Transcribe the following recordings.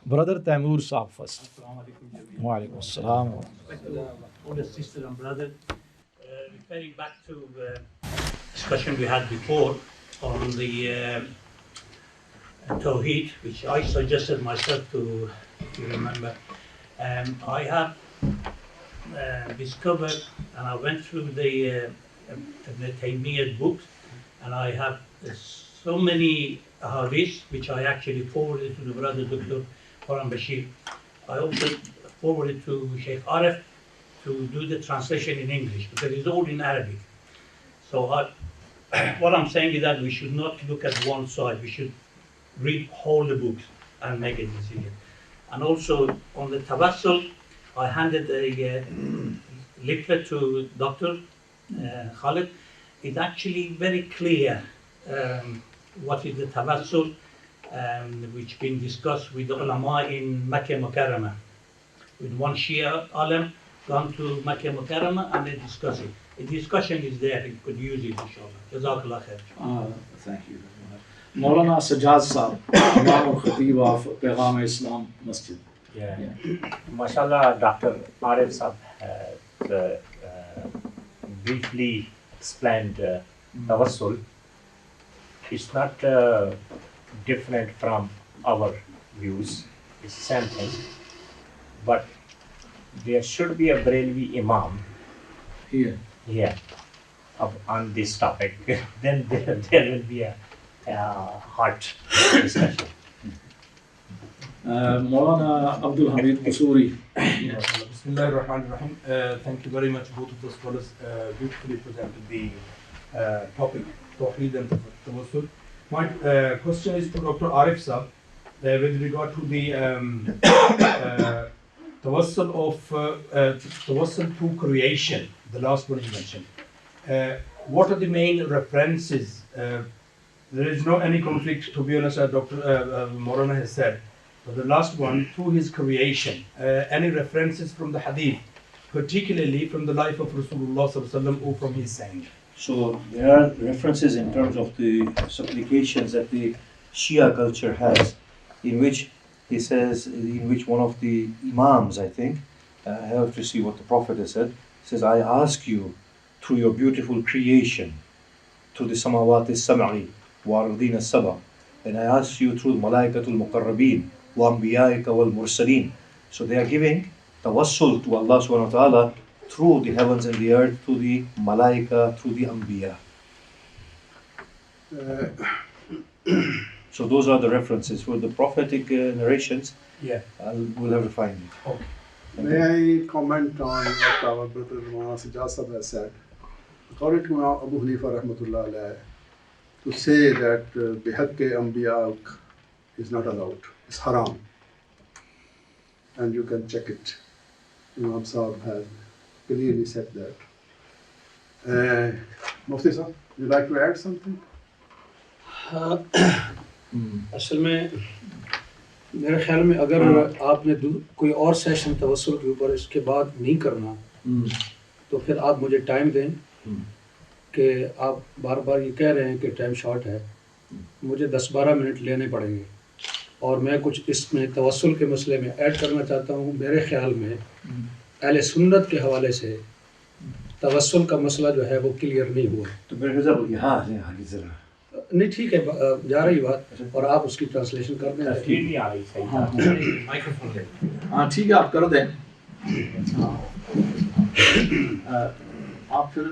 Brother Taimur Saab first. Assalamu alaikum. Wa alaikum assalam. Older sister and brother, referring back to the discussion we had before on the Tawheed, which I suggested myself to, if you remember. I have discovered, and I went through the Ibn Taymiyyah books, and I have so many hadiths which I actually forwarded to the brother Dr. Quran Bashir. I also forwarded to Sheikh Arif to do the translation in English because it's all in Arabic. So what I'm saying is that we should not look at one side. We should read all the books and make a decision. And also on the Tawassul, I handed a leaflet to Dr. Khalid. It's actually very clear what is the Tawassul, which been discussed with the ulama in Makkah Mukarramah. With one Shia alim gone to Makkah Mukarramah and they discuss it. The discussion is there, you could use it inshallah. Jazakallah khair. Thank you very much. Maulana Sajjad Saab, Imam al Khatib of Paygam Islam Masjid. Yeah. Mashallah, Dr. Arif Saab has briefly explained Tawassul. It's not different from our views. It's the same thing. But there should be a Barelvi Imam Here. On this topic. Then there will be a hot discussion. Maulana Abdul Hamid Qusuri. Bismillah ar-Rahman ar-Rahim. Thank you very much, both of the scholars beautifully presented the topic, Tawheed and Tawassul. My question is to Dr. Arif Saab with regard to the Tawassul to creation, the last one you mentioned. What are the main references? There is no any conflict, to be honest, as Dr. Maulana has said. But the last one, to his creation, any references from the hadith, particularly from the life of Rasulullah sallallahu alaihi wasallam or from his saying? So there are references in terms of the supplications that the Shia culture has, in which he says, in which one of the Imams, I think, I have to see what the Prophet has said, says, I ask you through your beautiful creation, through the Samawat al-Sam'i wa Ardin al-Saba, and I ask you through the Malaikatul Muqarrabeen wa Anbiya'ika wal Mursaleen. So they are giving tawassul to Allah subhanahu wa ta'ala through the heavens and the earth, through the Malaika, through the Anbiya. So those are the references for the prophetic narrations. Yeah. We'll have to find it. Okay. May I comment on what our brother Maulana Sajjad Saab has said? According to Abu Hanifa rahmatullah alayh, to say that Bihaqqi Anbiya is not allowed, it's haram. And you can check it. Imam Saab has clearly said that. Mufti Saab, would you like to add something? اصل میں میرے خیال میں اگر آپ نے کوئی اور سیشن توسل کے اوپر اس کے بعد نہیں کرنا تو پھر آپ مجھے ٹائم دیں کہ آپ بار بار یہ کہہ رہے ہیں کہ ٹائم شارٹ ہے، مجھے 10-12 منٹ لینے پڑیں گے اور میں کچھ اس میں توسل کے مسئلے میں ایڈ کرنا چاہتا ہوں. میرے خیال میں اہل سنت کے حوالے سے توسل کا مسئلہ جو ہے وہ کلیئر نہیں ہوا. تو میرے خیال یہاں ذرا نہیں ٹھیک ہے، جا رہی بات اور آپ اس کی ٹرانسلیشن کر دیں. ہاں ٹھیک ہے، آپ کر دیں. آپ پھر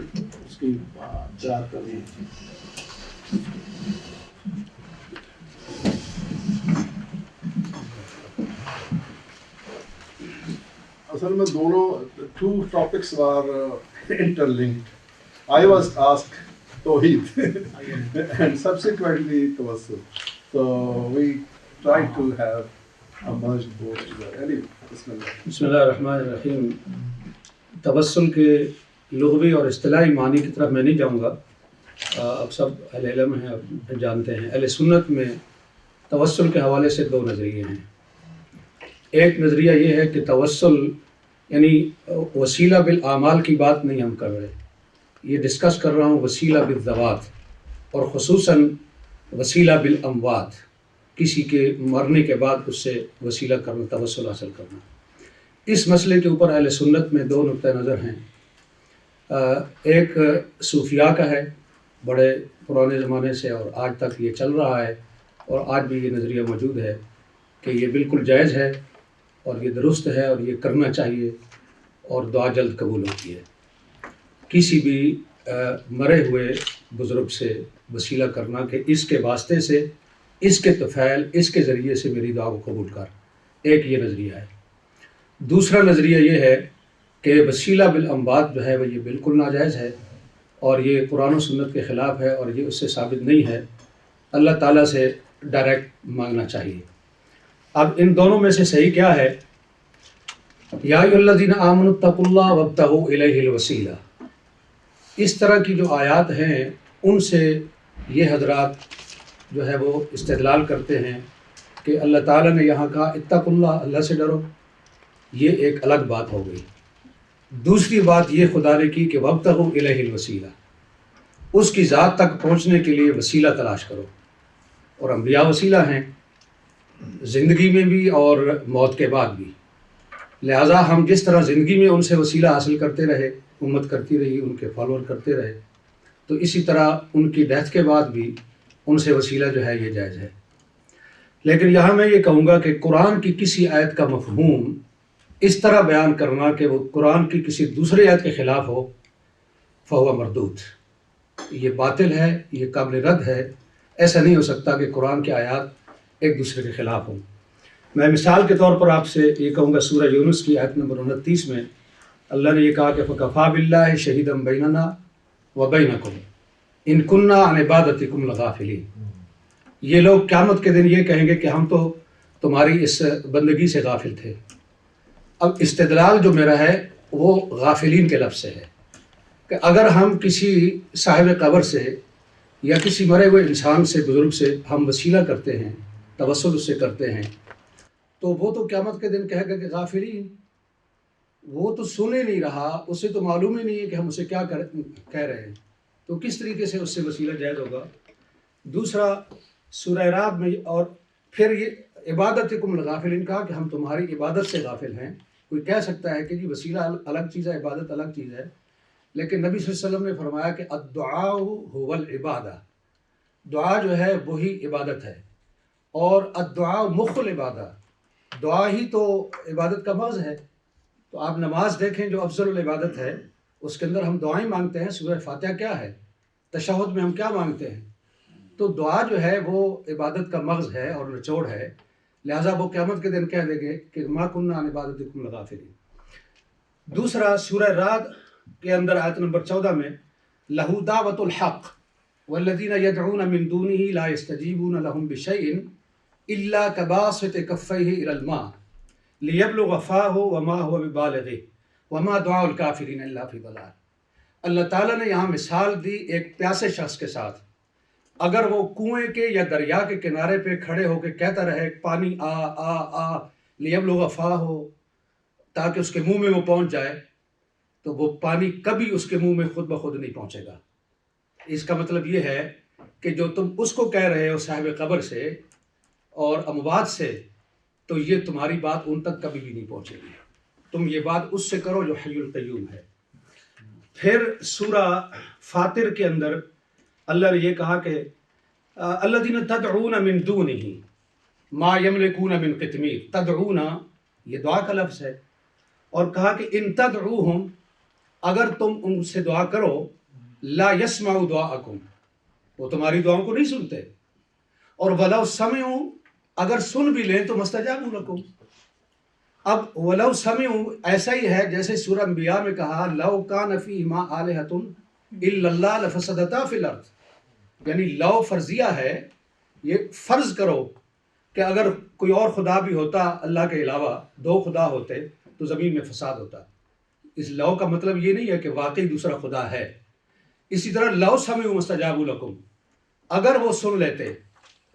اس کی تیار کر دیں. اصل میں دونوں two topics were interlinked. I was asked Tawheed and subsequently Tawassul. So we tried to have a merged both together. Anyway, Bismillah. بسم اللہ الرحمن الرحیم. توسل کے لغوی اور اصطلاحی معنی کی طرف میں نہیں جاؤں گا، اب سب اہل علم ہیں، اب جانتے ہیں. اہل سنت میں توسل کے حوالے سے دو نظریے ہیں. ایک نظریہ یہ ہے کہ توسل یعنی وسیلہ بالاعمال کی بات نہیں ہم کر رہے، یہ ڈسکس کر رہا ہوں وسیلہ بالذوات اور خصوصاً وسیلہ بالاموات. کسی کے مرنے کے بعد اس سے وسیلہ کرنا، توسل حاصل کرنا۔ اس مسئلے کے اوپر اہل سنت میں دو نقطہ نظر ہیں۔ ایک صوفیاء کا ہے، بڑے پرانے زمانے سے اور آج تک یہ چل رہا ہے، اور آج بھی یہ نظریہ موجود ہے کہ یہ بالکل جائز ہے اور یہ درست ہے اور یہ کرنا چاہیے، اور دعا جلد قبول ہوتی ہے۔ کسی بھی مرے ہوئے بزرگ سے وسیلہ کرنا کہ اس کے واسطے سے، اس کے طفیل، اس کے ذریعے سے میری دعا کو قبول کر، ایک یہ نظریہ ہے۔ دوسرا نظریہ یہ ہے کہ وسیلہ بالاموات جو ہے وہ یہ بالکل ناجائز ہے، اور یہ قرآن و سنت کے خلاف ہے، اور یہ اس سے ثابت نہیں ہے۔ اللہ تعالیٰ سے ڈائریکٹ مانگنا چاہیے۔ اب ان دونوں میں سے صحیح کیا ہے؟ یا ایھا الذین آمنوا اتقوا اللہ وابتغوا الیہ الوسیلہ، اس طرح کی جو آیات ہیں ان سے یہ حضرات جو ہے وہ استدلال کرتے ہیں کہ اللہ تعالیٰ نے یہاں کہا اتقوا اللہ، اللہ سے ڈرو، یہ ایک الگ بات ہو گئی۔ دوسری بات یہ خدا نے کی کہ وابتغوا الیہ الوسیلہ، اس کی ذات تک پہنچنے کے لیے وسیلہ تلاش کرو، اور انبیاء وسیلہ ہیں زندگی میں بھی اور موت کے بعد بھی۔ لہٰذا ہم جس طرح زندگی میں ان سے وسیلہ حاصل کرتے رہے، امت کرتی رہی، ان کے فالوور کرتے رہے، تو اسی طرح ان کی ڈیتھ کے بعد بھی ان سے وسیلہ جو ہے یہ جائز ہے۔ لیکن یہاں میں یہ کہوں گا کہ قرآن کی کسی آیت کا مفہوم اس طرح بیان کرنا کہ وہ قرآن کی کسی دوسرے آیت کے خلاف ہو، فہو مردود، یہ باطل ہے، یہ قابل رد ہے۔ ایسا نہیں ہو سکتا کہ قرآن کی آیات ایک دوسرے کے خلاف ہوں۔ میں مثال کے طور پر آپ سے یہ کہوں گا، سورہ یونس کی آیت نمبر 29 میں اللہ نے یہ کہا کہ فَكَفَىٰ بِاللَّهِ شَهِيدًا بَيْنَنَا وَبَيْنَكُمْ إِن كُنَّا عَنْ عِبَادَتِكُمْ لَغَافِلِينَ۔ یہ لوگ قیامت کے دن یہ کہیں گے کہ ہم تو تمہاری اس بندگی سے غافل تھے۔ اب استدلال جو میرا ہے وہ غافلین کے لفظ سے ہے کہ اگر ہم کسی صاحب قبر سے یا کسی مرے ہوئے انسان سے، بزرگ سے ہم وسیلہ کرتے ہیں، توسل اس سے کرتے ہیں، تو وہ تو قیامت کے دن کہے گا کہ غافلین، وہ تو سن ہی نہیں رہا، اسے تو معلوم ہی نہیں ہے کہ ہم اسے کیا کہہ رہے ہیں، تو کس طریقے سے اس سے وسیلہ جائز ہوگا۔ دوسرا سورہ رعد میں، اور پھر یہ عبادتکم الغافلین کہا کہ ہم تمہاری عبادت سے غافل ہیں۔ کوئی کہہ سکتا ہے کہ جی وسیلہ الگ چیز ہے، عبادت الگ چیز ہے، لیکن نبی صلی اللہ علیہ وسلم نے فرمایا کہ الدعاء هو العبادہ، دعا جو ہے وہی عبادت ہے، اور الدعاء مخ العبادہ، دعا ہی تو عبادت کا مغز ہے۔ تو آپ نماز دیکھیں جو افضل العبادت ہے، اس کے اندر ہم دعائیں مانگتے ہیں۔ سورہ فاتحہ کیا ہے؟ تشہد میں ہم کیا مانگتے ہیں؟ تو دعا جو ہے وہ عبادت کا مغز ہے اور نچوڑ ہے، لہٰذا وہ قیامت کے دن کہہ دیں گے کہ ما کننا عن عبادتکم لغافلین۔ دوسرا سورہ رعد کے اندر آیت نمبر 14 میں لہو دعوت الحق والذین یدعون من دونہ لا یستجیبون لهم بشیء الا کباسط کفیہ الی الماء لیبلغ فاہ وما هو ببالغہ وما دعاء الکافرین الا فی ضلال۔ اللہ تعالیٰ نے یہاں مثال دی ایک پیاسے شخص کے ساتھ۔ اگر وہ کنویں کے یا دریا کے کنارے پہ کھڑے ہو کے کہتا رہے پانی آ آ آ لیبلغ فاہ، تاکہ اس کے منہ میں وہ پہنچ جائے، تو وہ پانی کبھی اس کے منہ میں خود بخود نہیں پہنچے گا۔ اس کا مطلب یہ ہے کہ جو تم اس کو کہہ رہے ہو صاحب قبر سے اور اموات سے، تو یہ تمہاری بات ان تک کبھی بھی نہیں پہنچے گی۔ تم یہ بات اس سے کرو جو حی القیوم ہے۔ پھر سورہ فاطر کے اندر اللہ نے یہ کہا کہ الذین تدعون من دونہ ما یملکون من قطمیر، تدعون یہ دعا کا لفظ ہے، اور کہا کہ ان تدعوہم، اگر تم ان سے دعا کرو، لا یسمعوا دعاءکم، وہ تمہاری دعاؤں کو نہیں سنتے، اور ولو سمعوا، اگر سن بھی لیں تو مستجابوا لکم۔ اب ولو سمعوا ایسا ہی ہے جیسے سورہ انبیاء میں کہا لو کان فیہما آلہۃ الا اللہ لفسدتا فی الارض، یعنی لو فرضیہ ہے، یہ فرض کرو کہ اگر کوئی اور خدا بھی ہوتا اللہ کے علاوہ، دو خدا ہوتے تو زمین میں فساد ہوتا۔ اس لو کا مطلب یہ نہیں ہے کہ واقعی دوسرا خدا ہے۔ اسی طرح لو سمعوا مستجابوا لکم، اگر وہ سن لیتے،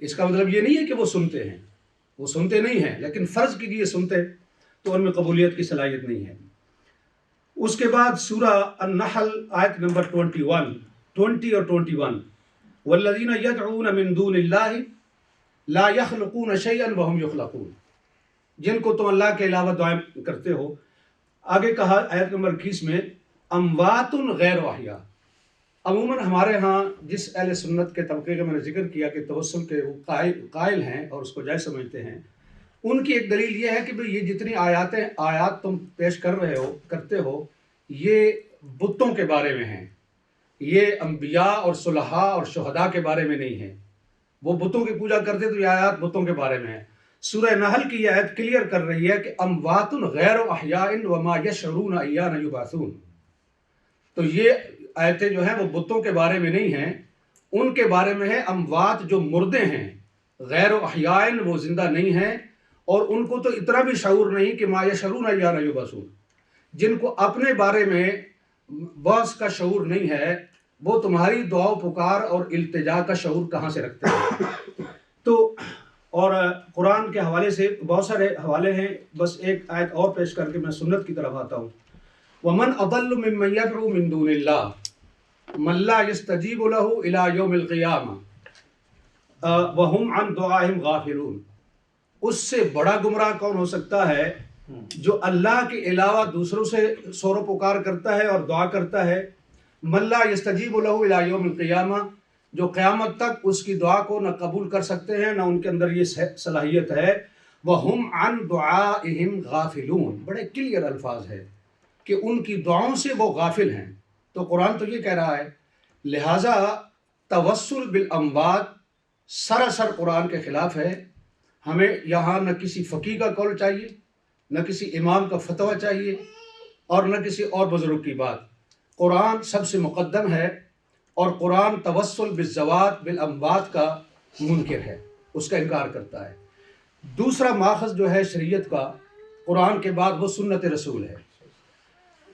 اس کا مطلب یہ نہیں ہے کہ وہ سنتے ہیں، وہ سنتے نہیں ہیں، لیکن فرض کیجیے سنتے تو ان میں قبولیت کی صلاحیت نہیں ہے۔ اس کے بعد سورہ النحل آیت نمبر 20 اور 21 والذین یدعون من دون اللہ لا یخلقون شیئا وہم یخلقون، جن کو تم اللہ کے علاوہ دعائیں کرتے ہو. آگے کہا آیت نمبر 21 میں اموات غیر احیاء. عموماً ہمارے ہاں جس اہل سنت کے طبقے کا میں نے ذکر کیا کہ توسل کے وہ قائل ہیں اور اس کو جائز سمجھتے ہیں، ان کی ایک دلیل یہ ہے کہ بھئی یہ جتنی آیات تم پیش کرتے ہو یہ بتوں کے بارے میں ہیں، یہ انبیاء اور صلحاء اور شہداء کے بارے میں نہیں ہیں. وہ بتوں کی پوجا کرتے تو یہ آیات بتوں کے بارے میں ہیں. سورہ نحل کی یہ آیت کلیئر کر رہی ہے کہ اموات غیر احیاء وما یشعرون ایان یبعثون. تو یہ آیتیں جو ہیں وہ بتوں کے بارے میں نہیں ہیں، ان کے بارے میں ہے اموات جو مردے ہیں، غیر احیاء وہ زندہ نہیں ہیں، اور ان کو تو اتنا بھی شعور نہیں کہ ما یشعرون ایان یبعثون، جن کو اپنے بارے میں بعث کا شعور نہیں ہے، وہ تمہاری دعا و پکار اور التجا کا شعور کہاں سے رکھتے ہیں. تو اور قرآن کے حوالے سے بہت سارے حوالے ہیں، بس ایک آیت اور پیش کر کے میں سنت کی طرف آتا ہوں. وَمَنْ أَضَلُّ مِمَّنْ يَدْعُو مِن دُونِ اللَّهِ مَن لَّا يَسْتَجِيبُ لَهُ إِلَىٰ يَوْمِ الْقِيَامَةِ وَهُمْ عَن دُعَائِهِمْ غَافِلُونَ. اس سے بڑا گمراہ کون ہو سکتا ہے جو اللہ کے علاوہ دوسروں سے سور و پکار کرتا ہے اور دعا کرتا ہے. مَن لَّا يَسْتَجِيبُ لَهُ إِلَىٰ يَوْمِ الْقِيَامَةِ، جو قیامت تک اس کی دعا کو نہ قبول کر سکتے ہیں، نہ ان کے اندر یہ صلاحیت ہے. وَهُمْ عَن دُعَائِهِمْ غَافِلُونَ، بڑے کلیئر الفاظ ہے کہ ان کی دعاؤں سے وہ غافل ہیں. تو قرآن تو یہ کہہ رہا ہے، لہٰذا توسل بالاموات سراسر قرآن کے خلاف ہے. ہمیں یہاں نہ کسی فقیہ کا قول چاہیے، نہ کسی امام کا فتویٰ چاہیے، اور نہ کسی اور بزرگ کی بات. قرآن سب سے مقدم ہے، اور قرآن توسل بالزوات بالاموات کا منکر ہے، اس کا انکار کرتا ہے. دوسرا ماخذ جو ہے شریعت کا قرآن کے بعد وہ سنت رسول ہے.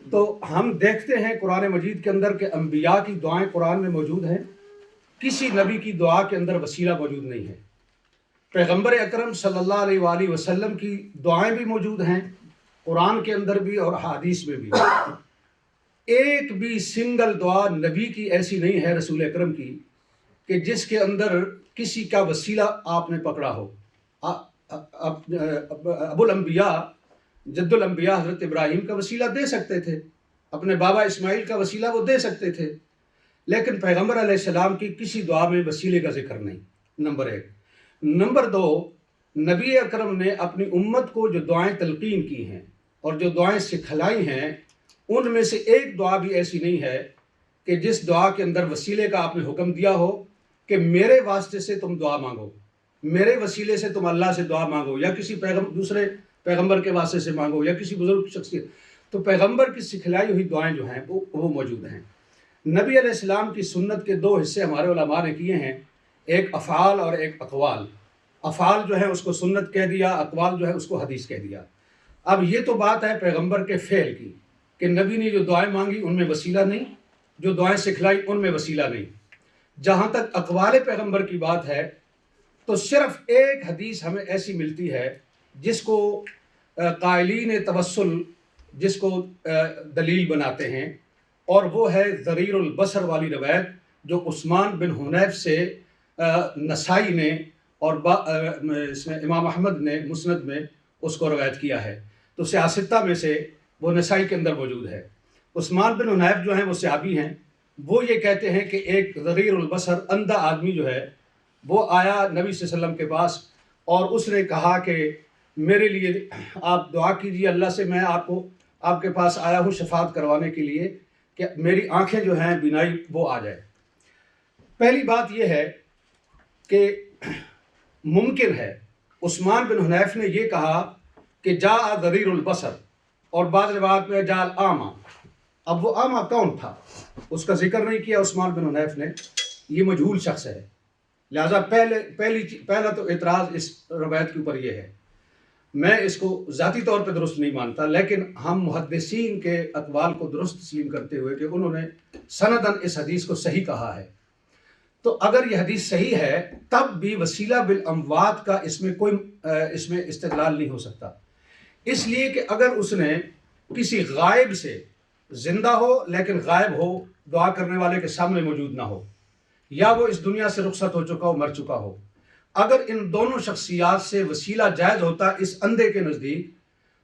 تو ہم دیکھتے ہیں قرآن مجید کے اندر کہ انبیاء کی دعائیں قرآن میں موجود ہیں، کسی نبی کی دعا کے اندر وسیلہ موجود نہیں ہے. پیغمبر اکرم صلی اللہ علیہ وآلہ وسلم کی دعائیں بھی موجود ہیں قرآن کے اندر بھی اور حدیث میں بھی. ایک بھی سنگل دعا نبی کی ایسی نہیں ہے رسول اکرم کی کہ جس کے اندر کسی کا وسیلہ آپ نے پکڑا ہو. ابو الانبیاء جد الانبیاء حضرت ابراہیم کا وسیلہ دے سکتے تھے، اپنے بابا اسماعیل کا وسیلہ وہ دے سکتے تھے، لیکن پیغمبر علیہ السلام کی کسی دعا میں وسیلے کا ذکر نہیں. نمبر ایک. نمبر دو، نبی اکرم نے اپنی امت کو جو دعائیں تلقین کی ہیں اور جو دعائیں سکھلائی ہیں، ان میں سے ایک دعا بھی ایسی نہیں ہے کہ جس دعا کے اندر وسیلے کا آپ نے حکم دیا ہو کہ میرے واسطے سے تم دعا مانگو، میرے وسیلے سے تم اللہ سے دعا مانگو، یا کسی دوسرے پیغمبر کے واسطے سے مانگو، یا کسی بزرگ شخصیت. تو پیغمبر کی سکھلائی ہوئی دعائیں جو ہیں وہ موجود ہیں. نبی علیہ السلام کی سنت کے دو حصے ہمارے علماء نے کیے ہیں، ایک افعال اور ایک اقوال. افعال جو ہے اس کو سنت کہہ دیا، اقوال جو ہے اس کو حدیث کہہ دیا. اب یہ تو بات ہے پیغمبر کے فعل کی کہ نبی نے جو دعائیں مانگی ان میں وسیلہ نہیں، جو دعائیں سکھلائی ان میں وسیلہ نہیں. جہاں تک اقوال پیغمبر کی بات ہے تو صرف ایک حدیث ہمیں ایسی ملتی ہے جس کو قائلین توسل جس کو دلیل بناتے ہیں، اور وہ ہے ضریر البصر والی روایت جو عثمان بن حنیف سے نسائی نے اور اس میں امام احمد نے مسند میں اس کو روایت کیا ہے. تو سیاستہ میں سے وہ نسائی کے اندر موجود ہے. عثمان بن حنیف جو ہیں وہ صحابی ہیں، وہ یہ کہتے ہیں کہ ایک ضریر البصر اندھا آدمی جو ہے وہ آیا نبی صلی اللہ علیہ وسلم کے پاس، اور اس نے کہا کہ میرے لیے آپ دعا کیجیے اللہ سے، میں آپ کے پاس آیا ہوں شفاعت کروانے کے لیے کہ میری آنکھیں جو ہیں بینائی وہ آ جائے. پہلی بات یہ ہے کہ ممکن ہے عثمان بن حنیف نے یہ کہا کہ جا ضریر البصر، اور بعض روایات میں جا الاعمى. اب وہ اعمى کون تھا اس کا ذکر نہیں کیا عثمان بن حنیف نے، یہ مجہول شخص ہے. لہذا پہلا تو اعتراض اس روایت کے اوپر یہ ہے. میں اس کو ذاتی طور پہ درست نہیں مانتا، لیکن ہم محدثین کے اقوال کو درست تسلیم کرتے ہوئے کہ انہوں نے سنداً اس حدیث کو صحیح کہا ہے. تو اگر یہ حدیث صحیح ہے تب بھی وسیلہ بالاموات کا اس میں استدلال نہیں ہو سکتا، اس لیے کہ اگر اس نے کسی غائب سے زندہ ہو لیکن غائب ہو، دعا کرنے والے کے سامنے موجود نہ ہو، یا وہ اس دنیا سے رخصت ہو چکا ہو، مر چکا ہو، اگر ان دونوں شخصیات سے وسیلہ جائز ہوتا اس اندھے کے نزدیک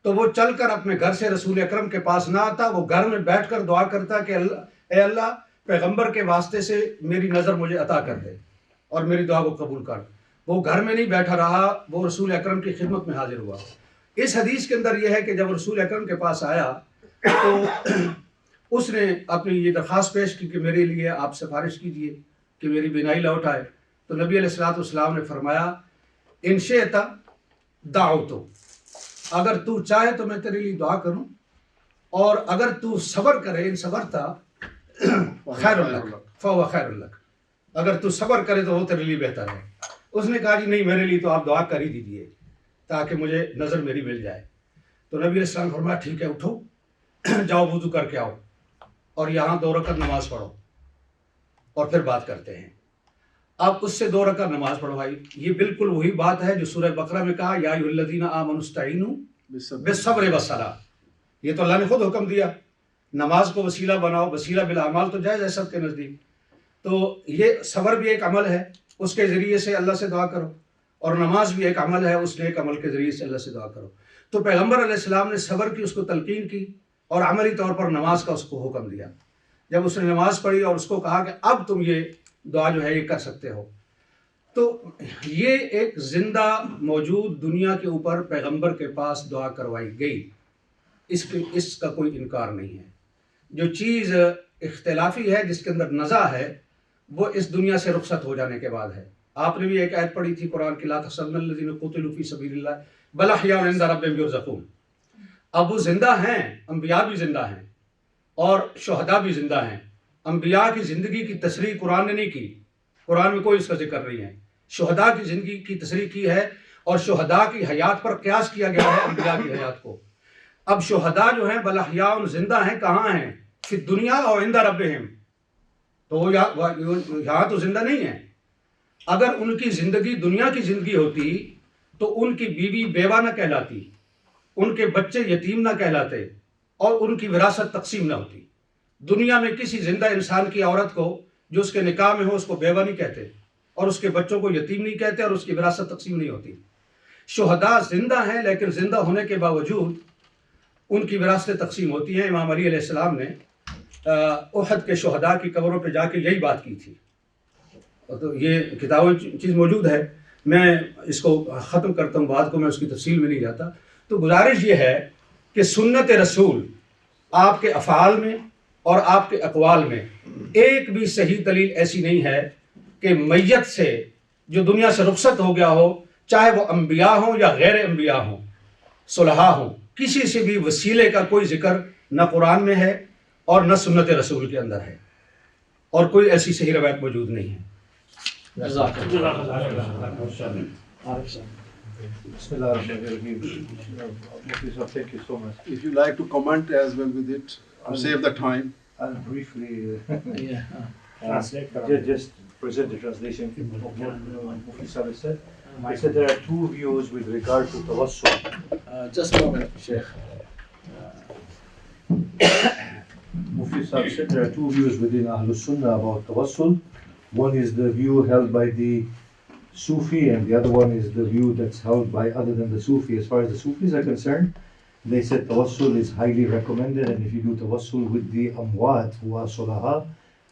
تو وہ چل کر اپنے گھر سے رسول اکرم کے پاس نہ آتا، وہ گھر میں بیٹھ کر دعا کرتا کہ اے اللہ پیغمبر کے واسطے سے میری نظر مجھے عطا کر دے اور میری دعا کو قبول کر۔ وہ گھر میں نہیں بیٹھا رہا، وہ رسول اکرم کی خدمت میں حاضر ہوا۔ اس حدیث کے اندر یہ ہے کہ جب رسول اکرم کے پاس آیا تو اس نے اپنی یہ درخواست پیش کی کہ میرے لیے آپ سفارش کیجئے کہ میری بینائی لوٹ آئے۔ تو نبی علیہ الصلوۃ والسلام نے فرمایا ان شئت دعوتو، اگر تو چاہے تو میں تیرے لیے دعا کروں، اور اگر تو صبر کرے ان صبرتا خیر لک فهو خیر لک، اگر تو صبر کرے تو وہ تیرے لیے بہتر ہے۔ اس نے کہا جی نہیں، میرے لیے تو آپ دعا کر ہی دیجیے تاکہ مجھے نظر میری مل جائے۔ تو نبی علیہ السلام نے فرمایا ٹھیک ہے، اٹھو جاؤ وضو کر کے آؤ اور یہاں 2 رکعت نماز پڑھو اور پھر بات کرتے ہیں۔ اب اس سے 2 رکعت نماز پڑھوائی۔ یہ بالکل وہی بات ہے جو سورہ بقرہ میں کہا یا ایھا الذین آمنوا استعینوا بالصبر والصلاۃ۔ یہ تو اللہ نے خود حکم دیا، نماز کو وسیلہ بناؤ، وسیلہ بالاعمال تو جائز ہے سب کے نزدیک، تو یہ صبر بھی ایک عمل ہے، اس کے ذریعے سے اللہ سے دعا کرو، اور نماز بھی ایک عمل ہے، اس نیک عمل کے ذریعے سے اللہ سے دعا کرو۔ تو پیغمبر علیہ السلام نے صبر کی اس کو تلقین کی اور عملی طور پر نماز کا اس کو حکم دیا۔ جب اس نے نماز پڑھی اور اس کو کہا کہ اب تم یہ دعا جو ہے یہ کر سکتے ہو، تو یہ ایک زندہ موجود دنیا کے اوپر پیغمبر کے پاس دعا کروائی گئی، اس کا کوئی انکار نہیں ہے۔ جو چیز اختلافی ہے، جس کے اندر نزاع ہے، وہ اس دنیا سے رخصت ہو جانے کے بعد ہے۔ آپ نے بھی ایک آیت پڑھی تھی قرآن کی لا تحسبن الذین قتلوا فی سبیل اللہ بل احیاء عند ربہم یرزقون۔ اب وہ زندہ ہیں، انبیاء بھی زندہ ہیں اور شہداء بھی زندہ ہیں۔ انبیاء کی زندگی کی تصریح قرآن نے نہیں کی، قرآن میں کوئی اس کا ذکر نہیں ہے۔ شہداء کی زندگی کی تصریح کی ہے، اور شہداء کی حیات پر قیاس کیا گیا ہے انبیاء کی حیات کو۔ اب شہداء جو ہیں بل احیاء زندہ ہیں، کہاں ہیں؟ فی الدنیا اور عند ربہم، تو وہ یہاں تو زندہ نہیں ہیں۔ اگر ان کی زندگی دنیا کی زندگی ہوتی تو ان کی بیوی بیوہ نہ کہلاتی، ان کے بچے یتیم نہ کہلاتے، اور ان کی وراثت تقسیم نہ ہوتی۔ دنیا میں کسی زندہ انسان کی عورت کو جو اس کے نکاح میں ہو اس کو بیوہ نہیں کہتے، اور اس کے بچوں کو یتیم نہیں کہتے، اور اس کی وراثت تقسیم نہیں ہوتی۔ شہداء زندہ ہیں، لیکن زندہ ہونے کے باوجود ان کی وراثتیں تقسیم ہوتی ہیں۔ امام علی علیہ السلام نے احد کے شہداء کی قبروں پہ جا کے یہی بات کی تھی۔ تو یہ کتابوں چیز موجود ہے، میں اس کو ختم کرتا ہوں، بعد کو میں اس کی تفصیل میں نہیں جاتا۔ تو گزارش یہ ہے کہ سنت رسول آپ کے افعال میں اور آپ کے اقوال میں ایک بھی صحیح دلیل ایسی نہیں ہے کہ میت سے جو دنیا سے رخصت ہو گیا ہو، چاہے وہ انبیاء ہوں یا غیر انبیاء ہوں، صلحاء ہوں، کسی سے بھی وسیلے کا کوئی ذکر نہ قرآن میں ہے اور نہ سنت رسول کے اندر ہے، اور کوئی ایسی صحیح روایت موجود نہیں ہے۔ جزاک اللہ۔ بسم اللہ الرحمن الرحیم. Mufti Sahib, thank you so much. If you like to comment as well with it, to save the time. I'll briefly Translate. just present the translation of what Mufti Sahib said. He said there are 2 views with regard to tawassul. Just a moment, Sheikh. Mufti Sahib said there are 2 views within Ahlus Sunnah about tawassul. One is the view held by the Sufi, and the other one is the view that's held by other than the Sufi. As far as the Sufis are concerned, they said tawassul is highly recommended, and if you do tawassul with the amwat who are sulaha,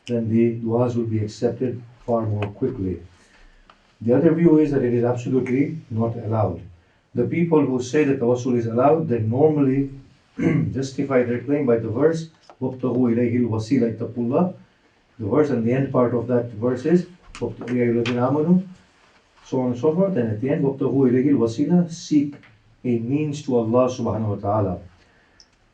then the du'as will be accepted far more quickly. The other view is that it is absolutely not allowed. The people who say that tawassul is allowed, they normally justify their claim by the verse وَابْتَغُوا إِلَيْهِ الْوَسِيلَةَ اتَّقُوا اللَّهَ. The verse, and the end part of that verse is وَابْتَغُوا يَا أَيُّهَا الَّذِينَ آمَنُوا, so on and so forth, and at the end وَابْتَغُوا إِلَيْهِ الْوَسِيلَةَ, seek a means to Allah subhanahu wa ta'ala.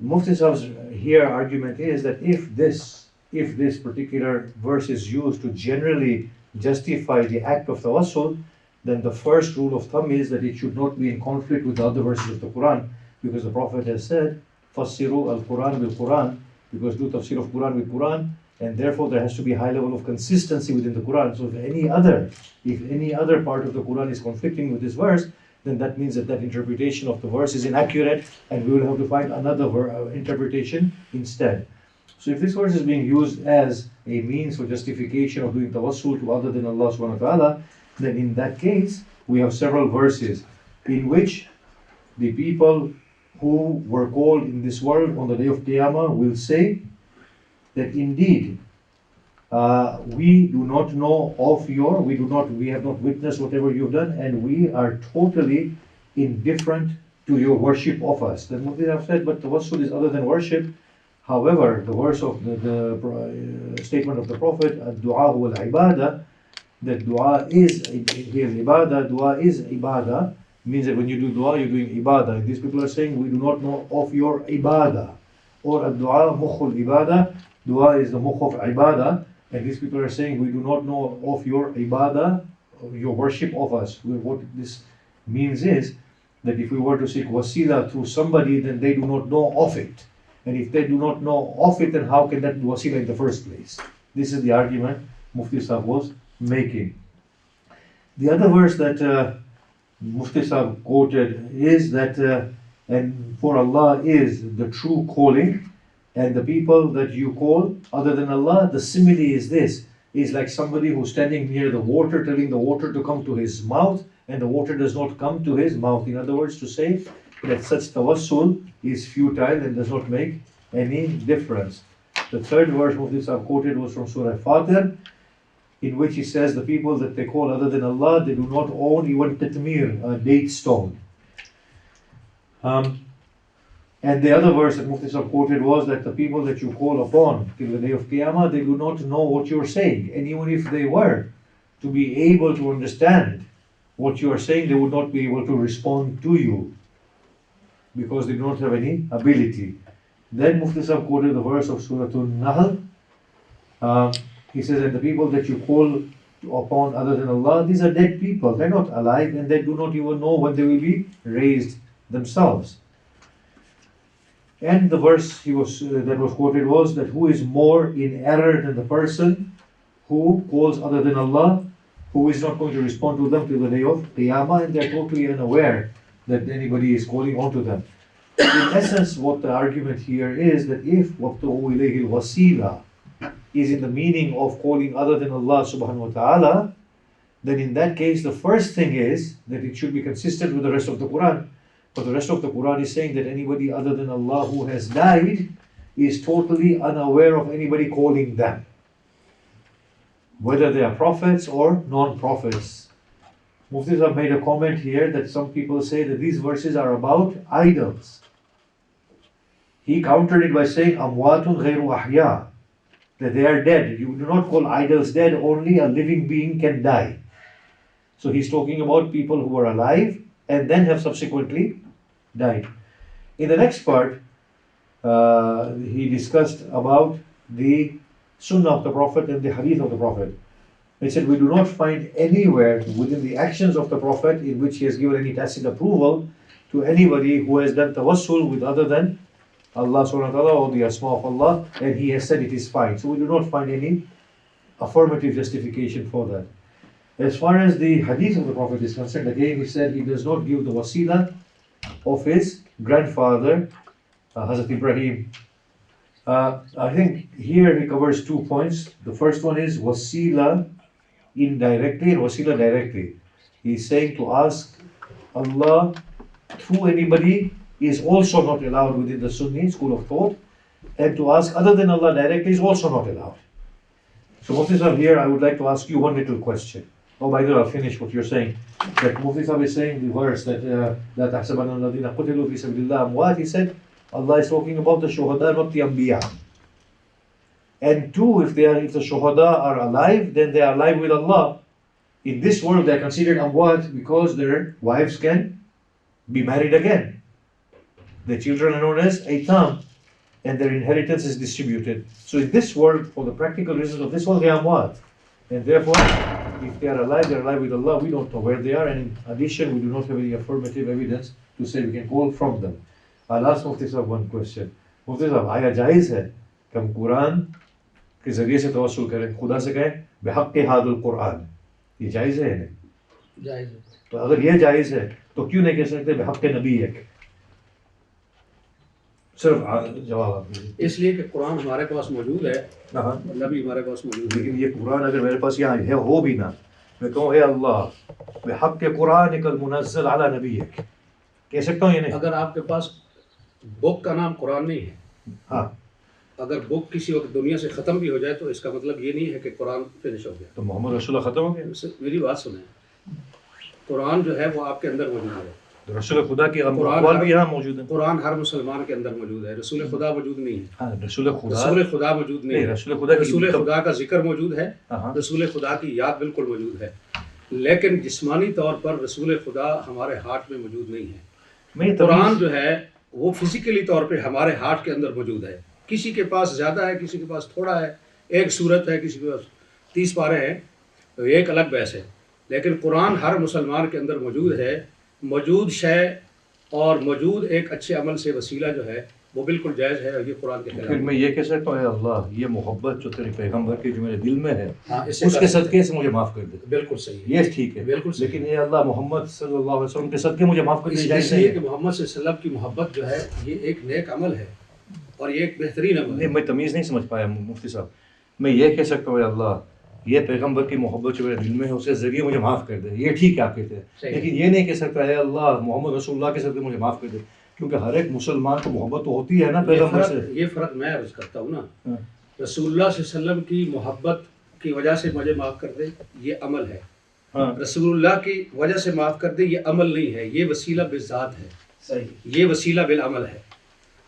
Mufti Sahib's here argument is that if this particular verse is used to generally justify the act of tawassul, then the first rule of thumb is that it should not be in conflict with the other verses of the Quran, because the Prophet has said فَصِّرُوا الْقُرْآنَ بِالْقُرْآنِ, because do tafsir of Quran with Quran, and therefore there has to be a high level of consistency within the Quran. So if any other part of the Quran is conflicting with this verse, then that means that interpretation of the verse is inaccurate, and we will have to find another interpretation instead. So if this verse is being used as a means for justification of doing tawassul to other than Allah subhanahu wa ta'ala, then in that case, we have several verses in which the people who were called in this world on the day of Qiyamah will say that indeed we do not know of your, we have not witnessed whatever you've done, and we are totally indifferent to your worship of us. Then what they have said, but tawassul is other than worship. However, the verse of the statement of the Prophet, ad-du'a wal ibadah, that dua is ibadah, dua is ibadah, means that when you do dua, you're doing ibadah. These people are saying, we do not know of your ibadah. Or ad-du'a mukhul ibadah, dua is the mukh of ibadah. And these people are saying, we do not know of your ibadah, your worship of us. What this means is that if we were to seek wasila through somebody, then they do not know of it. And if they do not know of it, then how can that be wasila in the first place? This is the argument Mufti Sahib was making. The other verse that Mufti Sahib quoted is that, and for Allah is the true calling, and the people that you call other than Allah, the simile is this, is like somebody who's standing near the water, telling the water to come to his mouth, and the water does not come to his mouth. In other words, to say that such tawassul is futile and does not make any difference. The third verse Mufti Sahib quoted was from Surah Fatir, in which he says the people that they call other than Allah, they do not own even tatmir, a date stone. And the other verse that Mufti Sahib quoted was that the people that you call upon till the day of Qiyamah, they do not know what you're saying. And even if they were to be able to understand what you are saying, they would not be able to respond to you because they do not have any ability. Then Mufti Sahib quoted the verse of Surah An-Nahl. He says that the people that you call upon other than Allah, these are dead people. They're not alive and they do not even know when they will be raised themselves. And the verse that was quoted was that who is more in error than the person who calls other than Allah, who is not going to respond to them till the day of Qiyamah, and they're totally unaware that anybody is calling onto them. In essence, what the argument here is that if وَابْتَغُوا إِلَيْهِ الْوَسِيلَةِ is in the meaning of calling other than Allah subhanahu wa ta'ala, then in that case the first thing is that it should be consistent with the rest of the Quran. But the rest of the Quran is saying that anybody other than Allah who has died is totally unaware of anybody calling them, whether they are prophets or non-prophets. Muftis have made a comment here that some people say that these verses are about idols. He countered it by saying, Amwatun ghayru ahya, that they are dead. You do not call idols dead, only a living being can die. So he's talking about people who are alive and then have subsequently died. In the next part, he discussed about the Sunnah of the Prophet and the Hadith of the Prophet. He said, we do not find anywhere within the actions of the Prophet in which he has given any tacit approval to anybody who has done tawassul with other than Allah subhanahu wa ta'ala or the Asma of Allah, and he has said it is fine. So we do not find any affirmative justification for that. As far as the Hadith of the Prophet is concerned, again he said he does not give the wasila of his grandfather, Hazrat Ibrahim. I think here he covers 2 points. The first one is wasila indirectly and wasila directly. He's saying to ask Allah through anybody is also not allowed within the Sunni school of thought, and to ask other than Allah directly is also not allowed. So Mufti Sahib, here I would like to ask you one little question. Oh, by the way, I'll finish what you're saying. That Mufti Sahib is saying the verse that that تَحْسَبَنَّ الَّذِينَ قُتِلُوا فِي سَبِيلِ اللَّهِ أَمْوَاتٍ. He said Allah is talking about the shuhada, not the anbiya. And two, if the shuhada are alive, then they are alive with Allah. In this world, they are considered amwat because their wives can be married again. Their children are known as aitam, and their inheritance is distributed. So in this world, for the practical reasons of this world, they are amwat. And therefore, if they are alive with Allah. We don't know where they are, and in addition, we do not have any affirmative evidence to say we can call from them. I'll ask Mufti Sahib one question. Mufti Sahib, आया जायज़ है कि हम कुरान के ज़रिए से तवस्सुल करें, खुदा से कहें बिहक़्क़ि हाज़िल कुरान, ये जायज़ है नहीं? जायज़ है। तो अगर ये जायज़ है तो क्यों नहीं कह सकते बिहक़्क़ि नबीयक? सिर्फ जवाब आप दीजिए। इसलिए कि कुरान हमारे पास मौजूद है, नबी हमारे पास मौजूद है। लेकिन ये कुरान अगर मेरे पास यहाँ है हो भी ना, میں کہوں اے اللہ بحق قرآنک المنزل علی نبیک، کہہ سکتا ہوں یا نہیں؟ اگر آپ کے پاس بک کا نام قرآن نہیں ہے، ہاں اگر بک کسی وقت دنیا سے ختم بھی ہو جائے تو اس کا مطلب یہ نہیں ہے کہ قرآن فنش ہو گیا. تو محمد رسول اللہ ختم ہو گیا. میری بات سنیں، قرآن جو ہے وہ آپ کے اندر موجود ہے. رسول خدا کے اقوال بھی یہاں موجود ہیں. قرآن ہر مسلمان کے اندر موجود ہے. رسول خدا موجود نہیں ہے. ہاں رسول خدا موجود نہیں ہے. رسول خدا کا ذکر موجود ہے. رسول خدا کی یاد بالکل موجود ہے، لیکن جسمانی طور پر رسول خدا ہمارے ہارٹ میں موجود نہیں ہے. قرآن جو ہے وہ فزیکلی طور پہ ہمارے ہارٹ کے اندر موجود ہے. کسی کے پاس زیادہ ہے، کسی کے پاس تھوڑا ہے، ایک صورت ہے، کسی کے پاس 30 پارے ہیں، تو ایک الگ بحث ہے. لیکن قرآن ہر مسلمان کے اندر موجود ہے. موجود شے اور موجود ایک اچھے عمل سے وسیلہ جو ہے وہ بالکل جائز ہے، اور یہ قرآن کے خلاف. پھر میں یہ کہہ سکتا ہوں اے اللہ یہ محبت جو تیرے پیغمبر کی جو میرے دل میں ہے اس کے صدقے سے مجھے معاف کر دے. بالکل صحیح، یہ ٹھیک ہے بالکل صحیح. لیکن اے اللہ محمد صلی اللہ علیہ وسلم کے صدقے مجھے معاف کر دے. اس لیے کہ محمد صلی اللہ علیہ وسلم کی محبت جو ہے یہ ایک نیک عمل ہے اور یہ ایک بہترین عمل ہے. میں تمیز نہیں سمجھ پایا مفتی صاحب. میں یہ کہہ سکتا ہوں اے اللہ یہ پیغمبر کی محبت جو میرے دل میں ہے اس کے ذریعے مجھے معاف کر دے. یہ ٹھیک ہے آپ کہتے ہیں، لیکن یہ نہیں کہہ سکتا اے اللہ محمد رسول اللہ کے صدقے مجھے معاف کر دے، کیونکہ ہر ایک مسلمان کو محبت تو ہوتی ہے نا پیغمبر سے. یہ فرق میں عرض کرتا ہوں نا، رسول اللہ صلی اللہ علیہ وسلم کی محبت کی وجہ سے مجھے معاف کر دے یہ عمل ہے. رسول اللہ کی وجہ سے معاف کر دے یہ عمل نہیں ہے، یہ وسیلہ بالذات ہے. صحیح، یہ وسیلہ بالعمل ہے.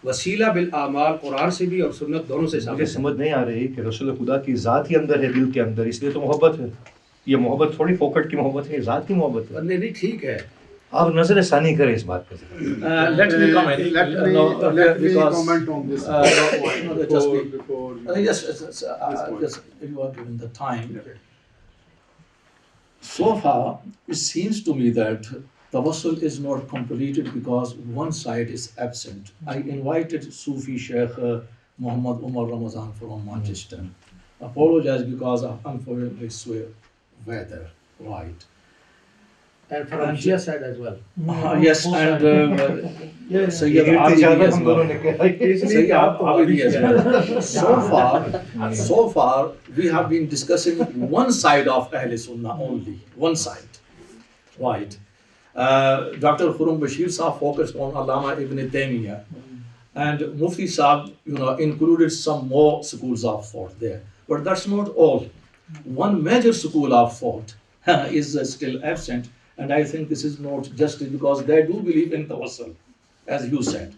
وسیلہ بالاعمال قرآن سے بھی اور سنت دونوں سے مجھے سمجھ نہیں آ رہی کہ رسول خدا کی ذات ہی اندر ہے دل کے اندر، اس لیے تو محبت ہے. یہ محبت تھوڑی فوکٹ کی محبت ہے، ذات کی محبت ہے. نہیں ٹھیک ہے، آپ نظر ثانی کریں اس بات پر. Let me comment. Let me Because comment on this before you- yes, yes, if you are given the time. So far, it seems to me that tawassul is not completed because one side is absent. I invited Sufi Sheikh Muhammad Umar Ramazan from Manchester. Apologize because of unfortunately swear weather, right? and from Shia side as well. Yes, and Sayyid Abidi as well. Sayyid Abidi as well. So far, we have been discussing one side of Ahl Sunnah only, one side, right? Dr. Khurram Bashir Saab focused on Allama Ibn Taymiyyah, and Mufti Saab, included some more schools of thought there. But that's not all. One major school of thought is still absent, and I think this is not just because they do believe in tawassul, as you said.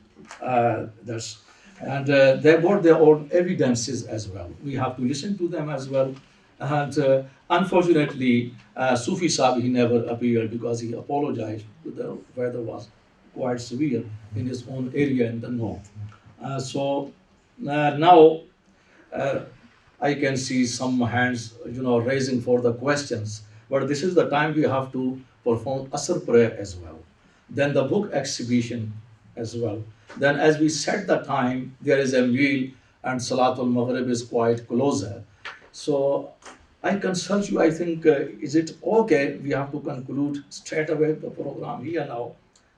They brought their own evidences as well. We have to listen to them as well. And unfortunately, Sufi Saab, he never appeared because he apologized. The weather was quite severe in his own area in the north. Now I can see some hands, raising for the questions. But this is the time we have to perform Asr prayer as well. Then the book exhibition as well. Then as we set the time, there is a meal and Salatul Maghrib is quite closer. So I consult you, I think, is it okay? We have to conclude straight away the program here now.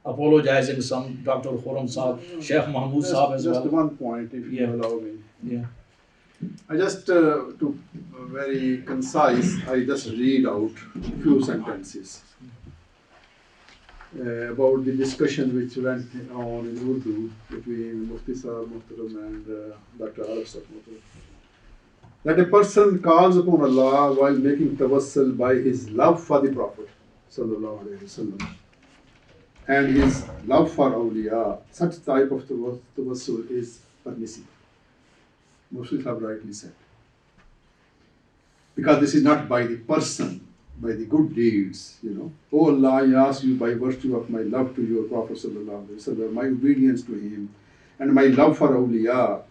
Apologizing some Dr. Khurram Saab, Sheikh Mahmood Saab as well. Just one point, if you allow me. Yeah. I just, to very concise, I just read out a few sentences about the discussion which went on in Urdu between Mufti Saab Muhtaram and Dr. Arif Saab Muhtaram. That a person calls upon Allah while making tawassul by his love for the Prophet Sallallahu Alaihi Wasallam and his love for awliya, such type of tawassul is permissible. Mufti Saab rightly said. Because this is not by the person, by the good deeds, Oh Allah, I ask you by virtue of my love to your Prophet Sallallahu Alaihi Wasallam, my obedience to him, and my love for awliya,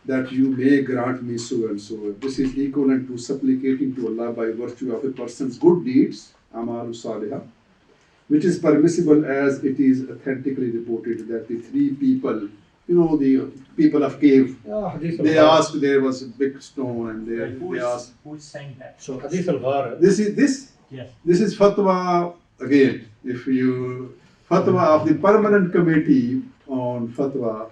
that you may grant me so and so. This is equivalent to supplicating to Allah by virtue of a person's good deeds, Amalu Salihah, which is permissible as it is authentically reported that the three people, the people of cave, they asked, there was a big stone and they asked. Who is saying that? So Hadith al-Ghar. This Yes. This is fatwa, again, fatwa of the permanent committee on fatwa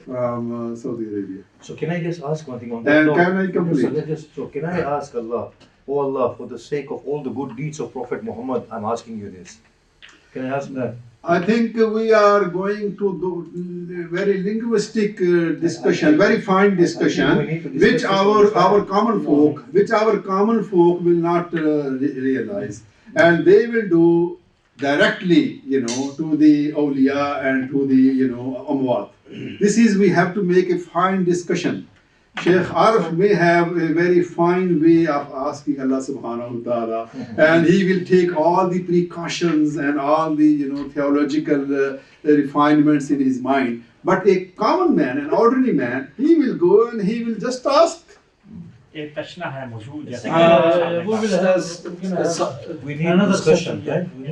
from Saudi Arabia. So can I just ask one thing on And that? can I complete? So can I ask Allah, Oh Allah, for the sake of all the good deeds of Prophet Muhammad, I'm asking you this. Can I ask that? I think we are going to do very linguistic discussion, very fine discussion, which our common folk will not realize, and they will do directly, to the awliya and to the amwat. This is, we have to make a fine discussion. Sheikh Arif may have a very fine way of asking Allah subhanahu wa ta'ala, and he will take all the precautions and all the theological refinements in his mind. But a common man, an ordinary man, he will go and he will just ask. ایک تشنا ہے موجود جیسے We need another discussion, right? We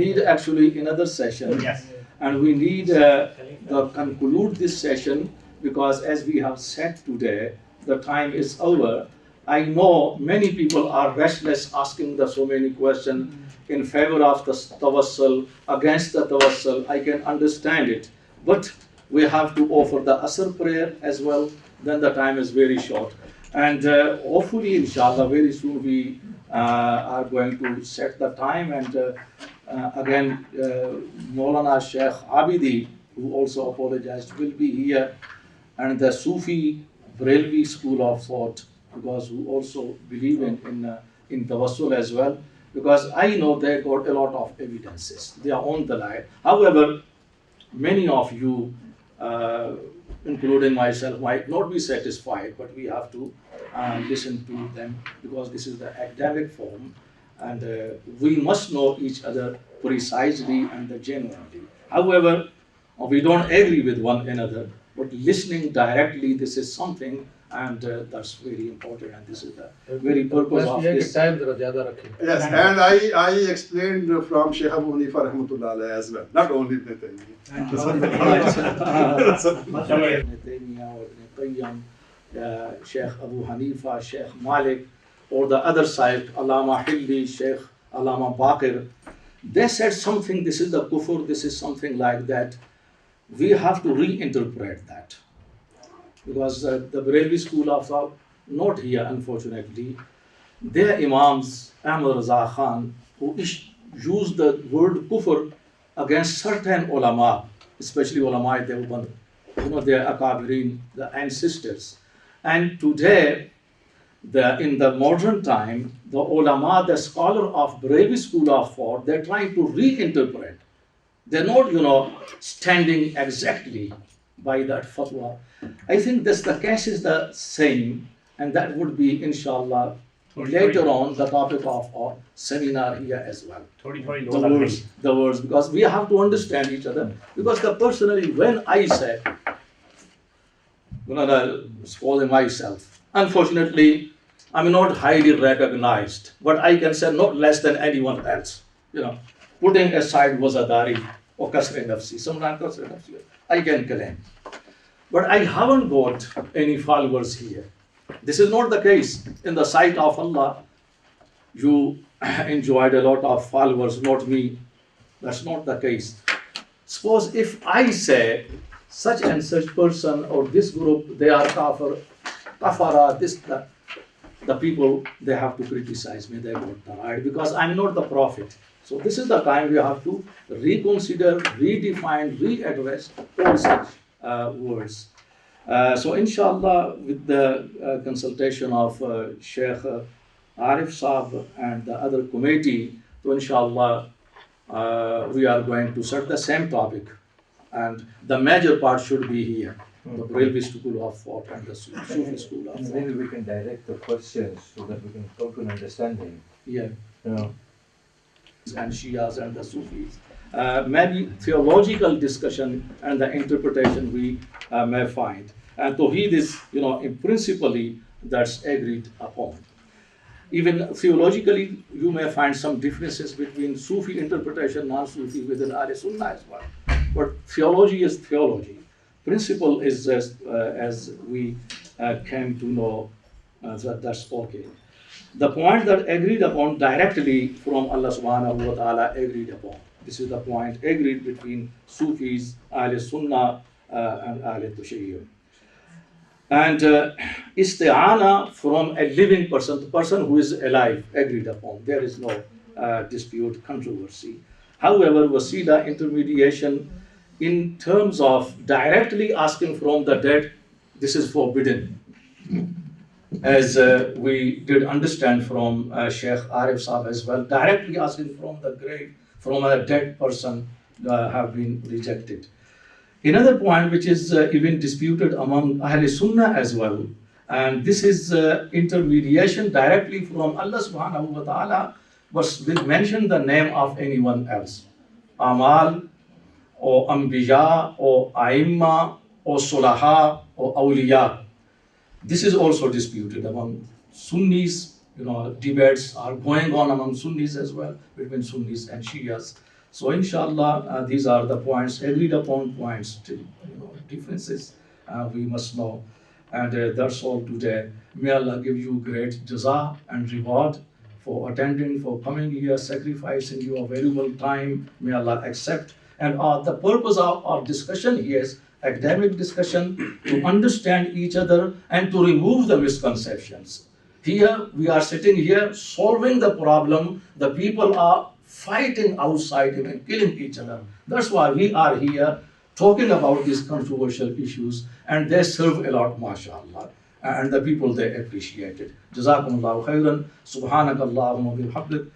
need actually another session. Yes. And we need to conclude this session, because as we have said today, the time is over. I know many people are restless asking so many questions in favor of the tawassul, against the tawassul. I can understand it. But we have to offer the Asr prayer as well. Then the time is very short. And hopefully, inshallah, very soon we are going to set the time. And again, Maulana Sheikh Abidi, who also apologized, will be here. And the Sufi Brelvi school of thought, because who also believe in tawassul as well. Because I know they got a lot of evidences. They are on the line. However, many of you, including myself, might not be satisfied, but we have to listen to them, because this is the academic form, and we must know each other precisely and genuinely. However, we don't agree with one another, but listening directly, this is something, and that's very important, and this is the very purpose of this. Yes, and I explained from Sheikh Abu Hanifa rahmatullah alayhi as well, not only Sheikh Abu Hanifa, Sheikh Malik, or the other side, Allama Hilli, Sheikh Allama Baqir. They said something, this is the kufr, this is something like that. We have to reinterpret that. Because the Barelvi school of thought, not here unfortunately, their imams, Ahmad Raza Khan, who used the word kufr against certain ulama, especially ulama Deoband, their akabirin, the ancestors. And today, in the modern time, the ulama, the scholar of Barelvi school of thought, they're trying to reinterpret. They're not, standing exactly by that fatwa. I think the case is the same, and that would be, inshallah, later on the topic of our seminar here as well. The words, because we have to understand each other. Because personally, when I say, suppose myself, unfortunately, I'm not highly recognized, but I can say not less than anyone else. Putting aside wazadari or kasre nafsi, sometimes kasre nafsi, I can claim. But I haven't got any followers here. This is not the case. In the sight of Allah, you enjoyed a lot of followers, not me. That's not the case. Suppose if I say such and such person or this group, they are kafara, the people, they have to criticize me, they got denied, because I'm not the prophet. So this is the time we have to reconsider, redefine, readdress all such words. So inshallah, with the consultation of Sheikh Arif Saab and the other committee, so inshallah, we are going to set the same topic, and the major part should be here, the Barelvi school of thought and the Sufi school of thought. Maybe we can direct the questions so that we can come to an understanding. Yeah. And Shias and the Sufis. Maybe theological discussion and the interpretation we may find. And Tawheed is, in principally, that's agreed upon. Even theologically, you may find some differences between Sufi interpretation, non-Sufi within Ahl Sunnah as well. But theology is theology. Principle is just as we came to know, that's okay. The point that agreed upon directly from Allah subhanahu wa ta'ala agreed upon. This is the point agreed between Sufis, Ahl Sunnah and Ahl Tashayyu. And isti'ana from a living person, the person who is alive, agreed upon. There is no dispute, controversy. However, wasila, intermediation, in terms of directly asking from the dead, this is forbidden. As we did understand from Sheikh Arif Saab as well, directly asking from the grave, from a dead person, have been rejected. Another point which is even disputed among Ahl Sunnah as well, and this is intermediation directly from Allah subhanahu wa ta'ala, but will mention the name of anyone else. Amal, or Anbiya, or Aimma, or Sulaha, or Awliya. This is also disputed among Sunnis. Debates are going on among Sunnis as well, between Sunnis and Shias. So inshallah, these are the points, agreed upon points, still differences we must know. And that's all today. May Allah give you great jaza and reward for attending, for coming here, sacrificing your valuable time. May Allah accept. And the purpose of our discussion here is academic discussion, to understand each other and to remove the misconceptions. Here, we are sitting here solving the problem. The people are fighting outside and killing each other. That's why we are here talking about these controversial issues, and they serve a lot, mashallah. And the people, they appreciate it. Jazakumullahu khairan. Subhanakallahumma bihamdik.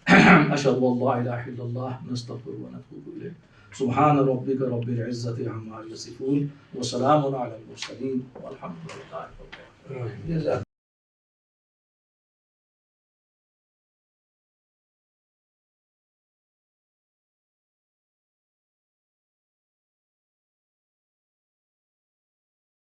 Ashhadu an la ilaha illallah. Nastaghfiruka wa natubu ilayh. سبحان ربك رب العزة عما يصفون وسلام على المرسلين والحمد لله رب العالمين.